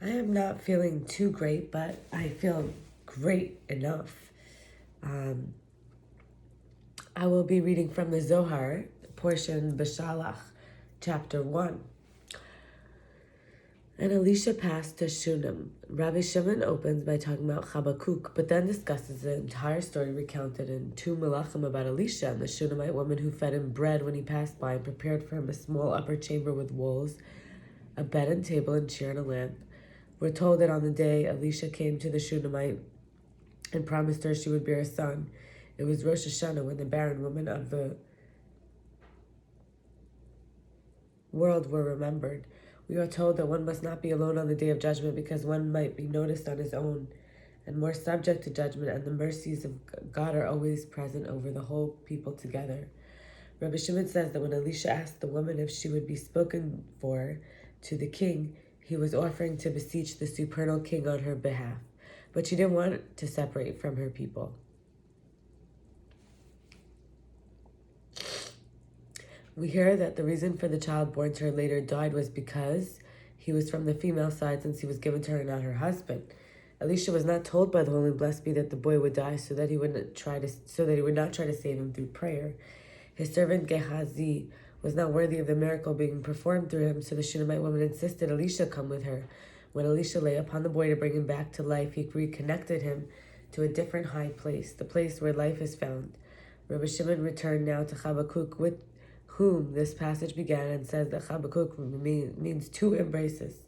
I am not feeling too great, but I feel great enough. Um, I will be reading from the Zohar, portion Beshalach, chapter 1. And Elisha passed to Shunem. Rabbi Shimon opens by talking about Habakkuk, but then discusses the entire story recounted in two Melachim about Elisha and the Shunamite woman who fed him bread when he passed by and prepared for him a small upper chamber with walls, a bed and table and chair and a lamp. We're told that on the day Elisha came to the Shunamite and promised her she would bear a son, it was Rosh Hashanah when the barren women of the world were remembered. We are told that one must not be alone on the day of judgment because one might be noticed on his own and more subject to judgment, and the mercies of God are always present over the whole people together. Rabbi Shimon says that when Elisha asked the woman if she would be spoken for to the king, he was offering to beseech the supernal king on her behalf, but she didn't want to separate from her people. We hear that the reason for the child born to her later died was because he was from the female side, since he was given to her, not her husband. Elisha was not told by the Holy Blessed be that the boy would die, so that he would not try to save him through prayer. His servant Gehazi was not worthy of the miracle being performed through him, so the Shunamite woman insisted Elisha come with her. When Elisha lay upon the boy to bring him back to life, he reconnected him to a different high place, the place where life is found. Rabbi Shimon returned now to Habakkuk, with whom this passage began, and says that Habakkuk means two embraces,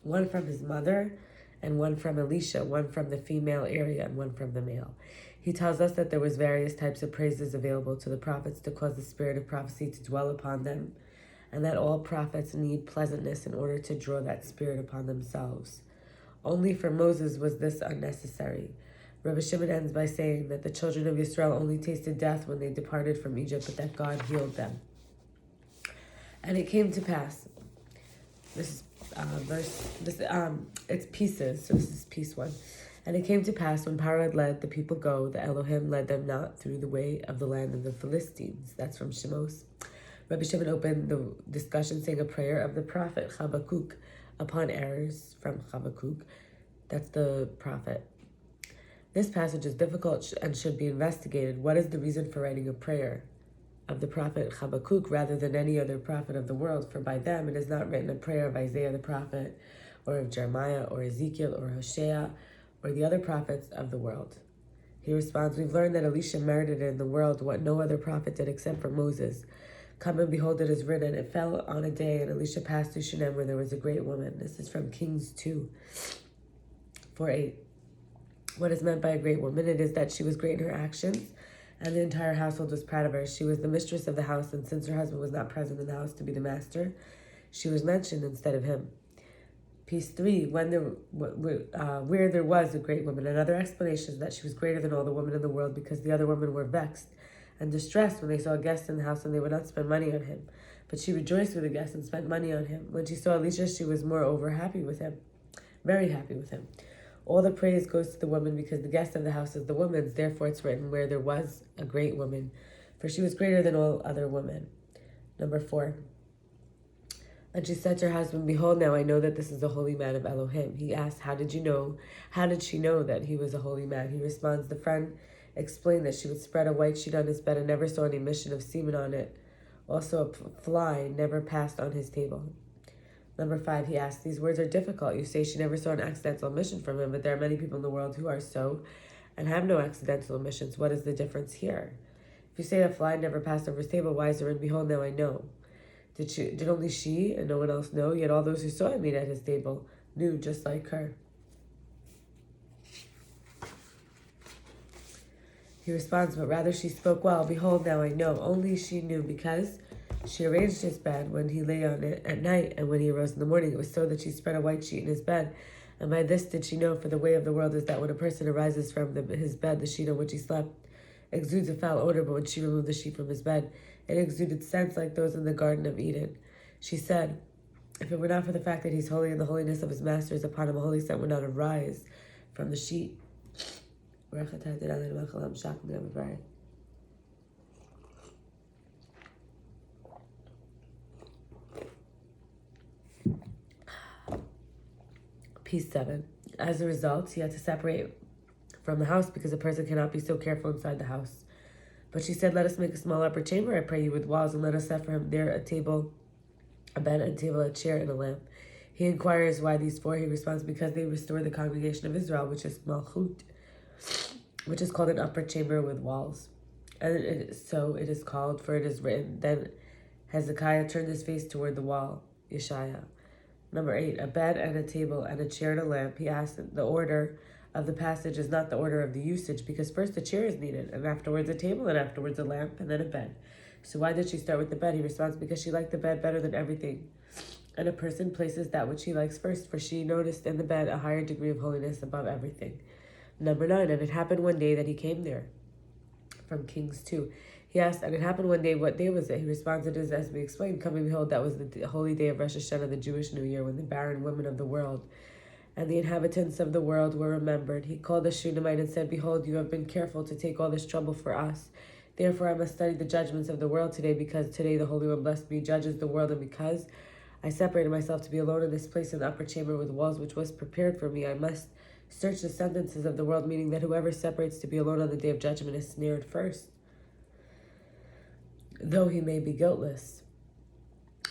one from his mother and one from Elisha, one from the female area and one from the male. He tells us that there was various types of praises available to the prophets to cause the spirit of prophecy to dwell upon them, and that all prophets need pleasantness in order to draw that spirit upon themselves. Only for Moses was this unnecessary. Rabbi Shimon ends by saying that the children of Israel only tasted death when they departed from Egypt, but that God healed them. And it came to pass. This is it's pieces, so this is piece 1. And it came to pass when Pharaoh had let the people go, the Elohim led them not through the way of the land of the Philistines. That's from Shemos. Rabbi Shimon opened the discussion saying a prayer of the prophet Habakkuk upon errors from Habakkuk. That's the prophet. This passage is difficult and should be investigated. What is the reason for writing a prayer of the prophet Habakkuk rather than any other prophet of the world? For by them it is not written a prayer of Isaiah the prophet, or of Jeremiah, or Ezekiel, or Hosea, or the other prophets of the world. He responds, we've learned that Elisha merited in the world what no other prophet did except for Moses. Come and behold, it is written, it fell on a day, and Elisha passed through Shunem, where there was a great woman. This is from Kings 2, 4:8. What is meant by a great woman? It is that she was great in her actions, and the entire household was proud of her. She was the mistress of the house, and since her husband was not present in the house to be the master, she was mentioned instead of him. Piece 3, where there was a great woman. Another explanation is that she was greater than all the women in the world, because the other women were vexed and distressed when they saw a guest in the house and they would not spend money on him. But she rejoiced with the guest and spent money on him. When she saw Elisha, she was moreover happy with him, very happy with him. All the praise goes to the woman, because the guest of the house is the woman's. Therefore it's written, where there was a great woman, for she was greater than all other women. Number 4. And she said to her husband, behold, now I know that this is a holy man of Elohim. He asked, how did you know? How did she know that he was a holy man? He responds, the friend explained that she would spread a white sheet on his bed and never saw any mission of semen on it. Also a fly never passed on his table. Number 5, he asked, these words are difficult. You say she never saw an accidental omission from him, but there are many people in the world who are so and have no accidental omissions. What is the difference here? If you say a fly never passed over his table, why is there, and behold, now I know. Did only she and no one else know? Yet all those who saw him eat at his table knew just like her. He responds, but rather she spoke well. Behold, now I know. Only she knew, because she arranged his bed when he lay on it at night, and when he arose in the morning, it was so that she spread a white sheet in his bed. And by this did she know, for the way of the world is that when a person arises from his bed, the sheet on which he slept exudes a foul odor, but when she removed the sheet from his bed, it exuded scents like those in the Garden of Eden. She said, if it were not for the fact that he's holy and the holiness of his master is upon him, a holy scent would not arise from the sheet. Piece 7. As a result, he had to separate from the house because a person cannot be so careful inside the house. But she said, let us make a small upper chamber, I pray you, with walls, and let us set for him there a table, a bed, a table, a chair, and a lamp. He inquires why these four. He responds, because they restore the congregation of Israel, which is Malchut, which is called an upper chamber with walls. And so it is called, for it is written, then Hezekiah turned his face toward the wall, Yeshaya. Number 8, a bed and a table and a chair and a lamp. He asked, the order of the passage is not the order of the usage, because first a chair is needed, and afterwards a table, and afterwards a lamp, and then a bed. So why did she start with the bed? He responds, because she liked the bed better than everything. And a person places that which he likes first, for she noticed in the bed a higher degree of holiness above everything. Number 9, and it happened one day that he came there. From Kings 2. He asked, and it happened one day, what day was it? He responded, as we explained, coming, behold, that was the holy day of Rosh Hashanah, the Jewish New Year, when the barren women of the world and the inhabitants of the world were remembered. He called the Shunamite and said, behold, you have been careful to take all this trouble for us. Therefore I must study the judgments of the world today, because today the Holy One, blessed be, judges the world, and because I separated myself to be alone in this place in the upper chamber with walls which was prepared for me, I must search the sentences of the world, meaning that whoever separates to be alone on the day of judgment is snared first, though he may be guiltless.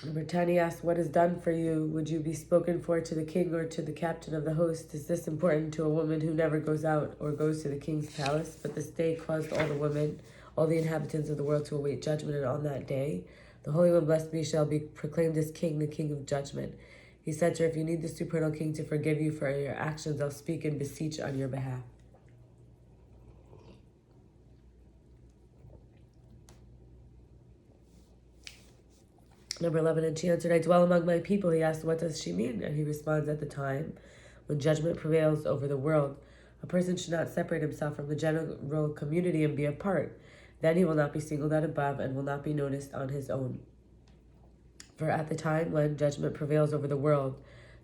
Number 10, he asked, what is done for you? Would you be spoken for to the king or to the captain of the host? Is this important to a woman who never goes out or goes to the king's palace? But this day caused all the women, all the inhabitants of the world to await judgment, and on that day the Holy One, blessed be, shall be proclaimed as king, the king of judgment. He said to her, if you need the supernal king to forgive you for your actions, I'll speak and beseech on your behalf. Number 11, and she answered, I dwell among my people. He asked, what does she mean? And he responds, at the time when judgment prevails over the world, a person should not separate himself from the general community and be apart. Then he will not be singled out above and will not be noticed on his own. For at the time when judgment prevails over the world,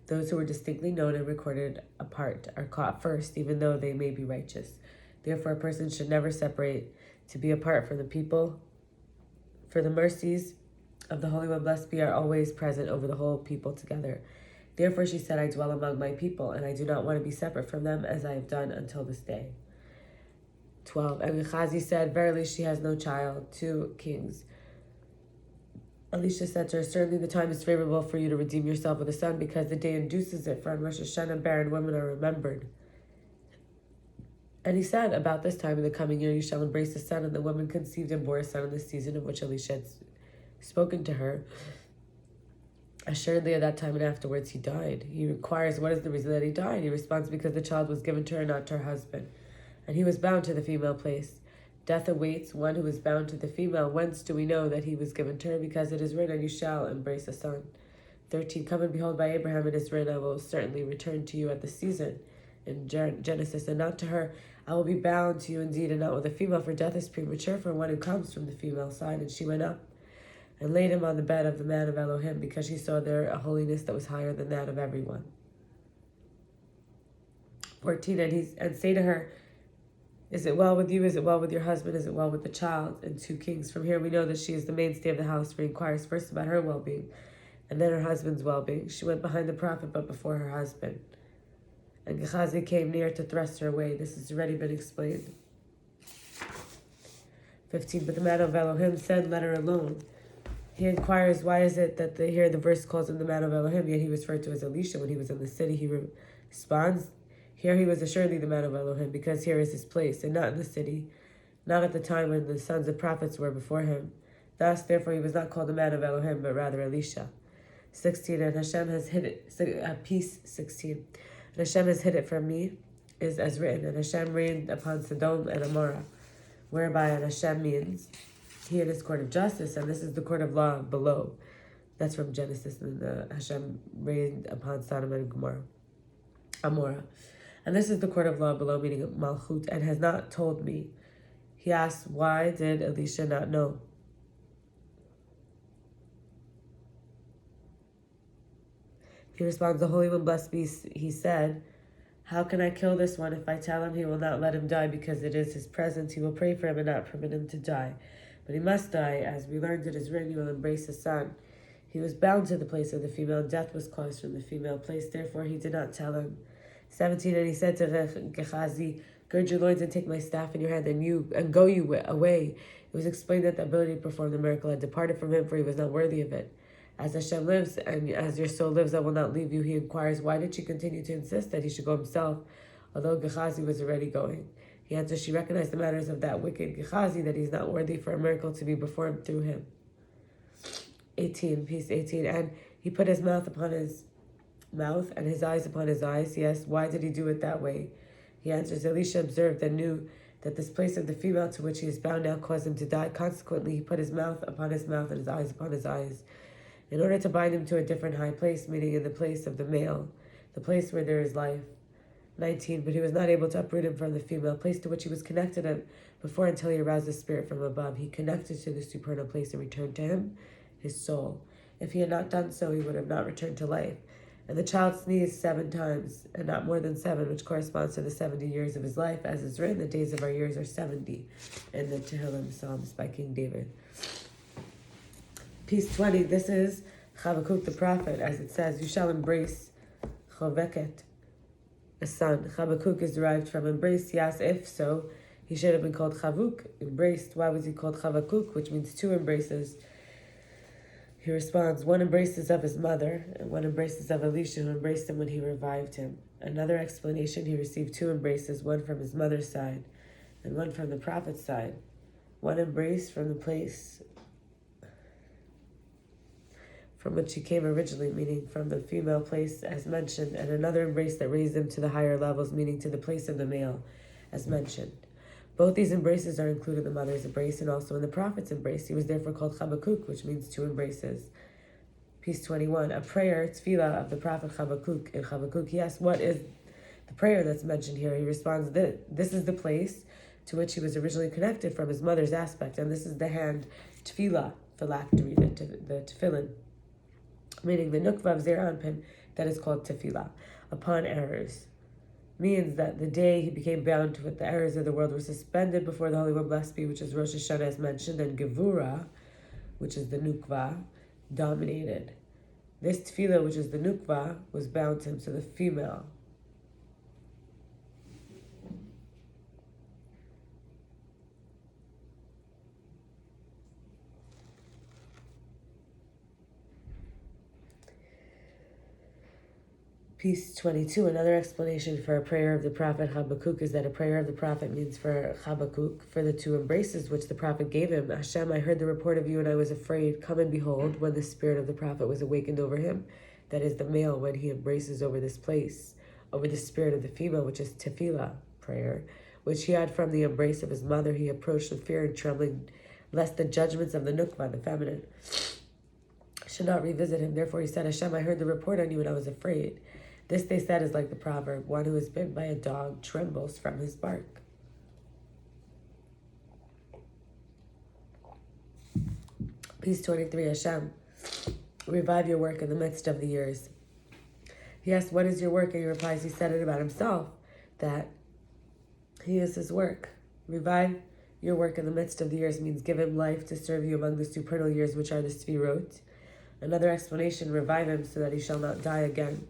those who were distinctly known and recorded apart are caught first, even though they may be righteous. Therefore, a person should never separate to be apart from the people, for the mercies of the Holy One, blessed be, are always present over the whole people together. Therefore she said, I dwell among my people, and I do not want to be separate from them, as I have done until this day. 12, and Gehazi said, verily she has no child. 2 Kings. Elisha said to her, certainly the time is favorable for you to redeem yourself with a son, because the day induces it, for on Rosh Hashanah barren women are remembered. And he said, about this time in the coming year you shall embrace a son, and the woman conceived and bore a son in the season of which Elisha had spoken to her. Assuredly at that time and afterwards he died. He inquires, what is the reason that he died? He responds, because the child was given to her, not to her husband, and he was bound to the female place. Death awaits one who is bound to the female. Whence do we know that he was given to her? Because it is written, you shall embrace a son. 13, come and behold, by Abraham it is written, I will certainly return to you at the season, in Genesis, and not to her. I will be bound to you indeed, and not with a female, for death is premature for one who comes from the female side. And she went up and laid him on the bed of the man of Elohim, because she saw there a holiness that was higher than that of everyone. 14, and say to her, is it well with you? Is it well with your husband? Is it well with the child? And 2 Kings. From here we know that she is the mainstay of the house, for he inquires first about her well-being, and then her husband's well-being. She went behind the prophet, but before her husband. And Gehazi came near to thrust her away. This has already been explained. 15, but the man of Elohim said, let her alone. He inquires, why is it that here the verse calls him the man of Elohim, yet he was referred to as Elisha when he was in the city? He responds, here he was assuredly the man of Elohim, because here is his place, and not in the city, not at the time when the sons of prophets were before him. Thus, therefore, he was not called the man of Elohim, but rather Elisha. 16, and Hashem has hid it, peace 16, and Hashem has hid it from me, is as written, and Hashem reigned upon Sodom and Amorah, whereby and Hashem means he in his court of justice, and this is the court of law below. That's from Genesis, and Hashem reigned upon Sodom and Amorah. And this is the court of law below, meaning Malchut, and has not told me. He asked, why did Elisha not know? He responds, the Holy One, blessed be, he said, how can I kill this one? If I tell him, he will not let him die, because it is his presence. He will pray for him and not permit him to die. But he must die. As we learned, it is written, you will embrace a son. He was bound to the place of the female, and death was caused from the female place. Therefore, he did not tell him. 17, and he said to Gehazi, gird your loins and take my staff in your hand, and go you away. It was explained that the ability to perform the miracle had departed from him, for he was not worthy of it. As Hashem lives, and as your soul lives, I will not leave you. He inquires, why did she continue to insist that he should go himself, although Gehazi was already going? He answers, she recognized the manners of that wicked Gehazi, that he is not worthy for a miracle to be performed through him. 18, piece 18, and he put his mouth upon his mouth and his eyes upon his eyes. Yes, why did he do it that way? He answers, Elisha observed and knew that this place of the female to which he is bound now caused him to die. Consequently, he put his mouth upon his mouth and his eyes upon his eyes, in order to bind him to a different high place, meaning in the place of the male, the place where there is life. 19, but he was not able to uproot him from the female place to which he was connected him before, until he aroused the spirit from above. He connected to the supernal place and returned to him his soul. If he had not done so, he would have not returned to life. And the child sneezed 7 times, and not more than 7, which corresponds to the 70 years of his life. As is written, the days of our years are 70. In the Tehillim Psalms by King David. Piece 20, this is Habakkuk the prophet, as it says, you shall embrace Choveket, a son. Habakkuk is derived from embrace. Yes, if so, he should have been called Chavuk, embraced. Why was he called Habakkuk, which means 2 embraces? He responds, 1 embraces of his mother, and 1 embraces of Elisha, who embraced him when he revived him. Another explanation, he received 2 embraces, 1 from his mother's side, and 1 from the prophet's side. 1 embrace from the place from which he came originally, meaning from the female place, as mentioned, and another embrace that raised him to the higher levels, meaning to the place of the male, as mentioned. Both these embraces are included in the mother's embrace and also in the prophet's embrace. He was therefore called Habakkuk, which means 2 embraces. Piece 21, a prayer, tefillah, of the prophet Habakkuk. In Habakkuk, he asks, what is the prayer that's mentioned here? He responds, this is the place to which he was originally connected from his mother's aspect, and this is the hand, tefillah, phylactery, the tefillin, meaning the nukva of Zera Anpin, that is called tefillah, upon errors. Means that the day he became bound with the errors of the world were suspended before the Holy One, blessed be, which is Rosh Hashanah as mentioned, and Gevura, which is the Nukva, dominated. This tefillah, which is the Nukva, was bound to him, so the female. Piece 22, another explanation for a prayer of the prophet Habakkuk is that a prayer of the prophet means for Habakkuk, for the 2 embraces which the prophet gave him. Hashem, I heard the report of you and I was afraid. Come and behold, when the spirit of the prophet was awakened over him, that is the male, when he embraces over this place, over the spirit of the female, which is tefillah, prayer, which he had from the embrace of his mother, he approached with fear and trembling, lest the judgments of the nukva, the feminine, should not revisit him. Therefore he said, Hashem, I heard the report on you and I was afraid. This, they said, is like the proverb, one who is bitten by a dog trembles from his bark. Piece 23, Hashem, revive your work in the midst of the years. He asked, what is your work? And he replies, he said it about himself, that he is his work. Revive your work in the midst of the years means give him life to serve you among the supernal years, which are the Sfirot. Another explanation, revive him so that he shall not die again.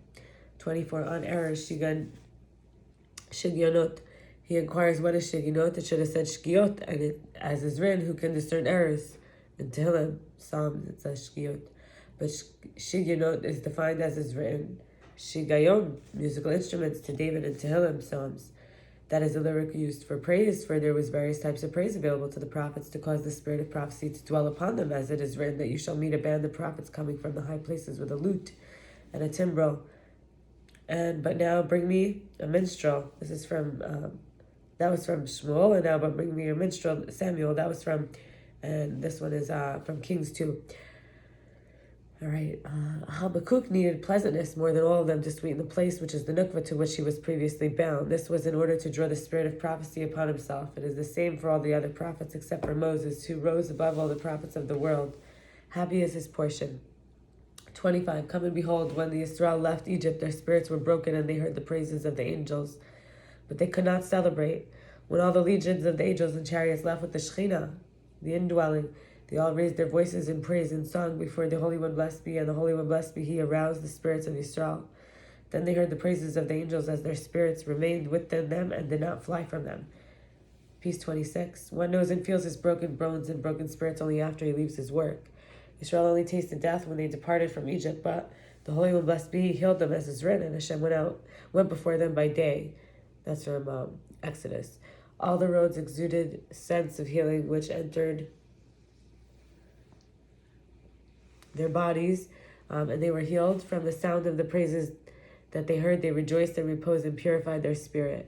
24, on errors, Shigionot. He inquires, what is Shigionot? It should have said Shgiot, and it, as is written, who can discern errors? In Tehillim, Psalms, it says Shgiot. But Shigionot is defined as is written. Shigayon, musical instruments, to David and Tehillim, Psalms. That is a lyric used for praise, for there was various types of praise available to the prophets to cause the spirit of prophecy to dwell upon them, as it is written that you shall meet a band of prophets coming from the high places with a lute and a timbrel. But now bring me a minstrel. This is from, that was from Shmuel, and now but bring me a minstrel, Samuel, that was from, and this one is from Kings 2. All right, Habakkuk needed pleasantness more than all of them to sweeten the place, which is the nukva to which he was previously bound. This was in order to draw the spirit of prophecy upon himself. It is the same for all the other prophets except for Moses, who rose above all the prophets of the world. Happy is his portion. 25, come and behold, when the Israel left Egypt, their spirits were broken and they heard the praises of the angels, but they could not celebrate. When all the legions of the angels and chariots left with the Shekhinah, the indwelling, They all raised their voices in praise and song before the Holy One, blessed be, and the Holy One, blessed be He, aroused the spirits of Yisrael. Then they heard the praises of the angels as their spirits remained within them and did not fly from them. Piece 26. One knows and feels his broken bones and broken spirits only after he leaves his work. Israel only tasted death when they departed from Egypt, but the Holy One, blessed be, healed them as is written, and Hashem went before them by day. That's from Exodus. All the roads exuded sense of healing, which entered their bodies, and they were healed from the sound of the praises that they heard. They rejoiced and reposed and purified their spirit.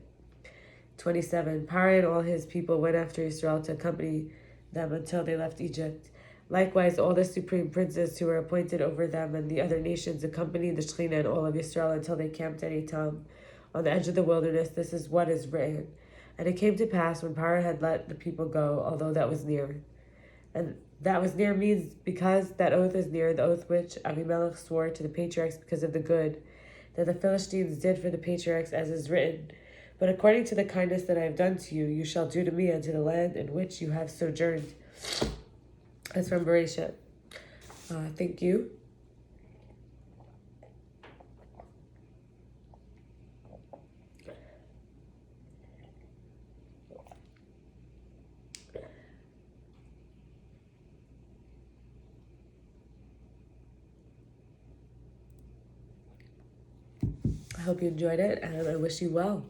27. Paro and all his people went after Israel to accompany them until they left Egypt. Likewise, all the supreme princes who were appointed over them and the other nations accompanied the Shekhinah and all of Israel until they camped at Etam, on the edge of the wilderness. This is what is written. And it came to pass when Paro had let the people go, although that was near. And that was near means because that oath is near, the oath which Abimelech swore to the patriarchs because of the good that the Philistines did for the patriarchs, as is written. But according to the kindness that I have done to you, you shall do to me and to the land in which you have sojourned. That's from Bereshit. Thank you. I hope you enjoyed it, and I wish you well.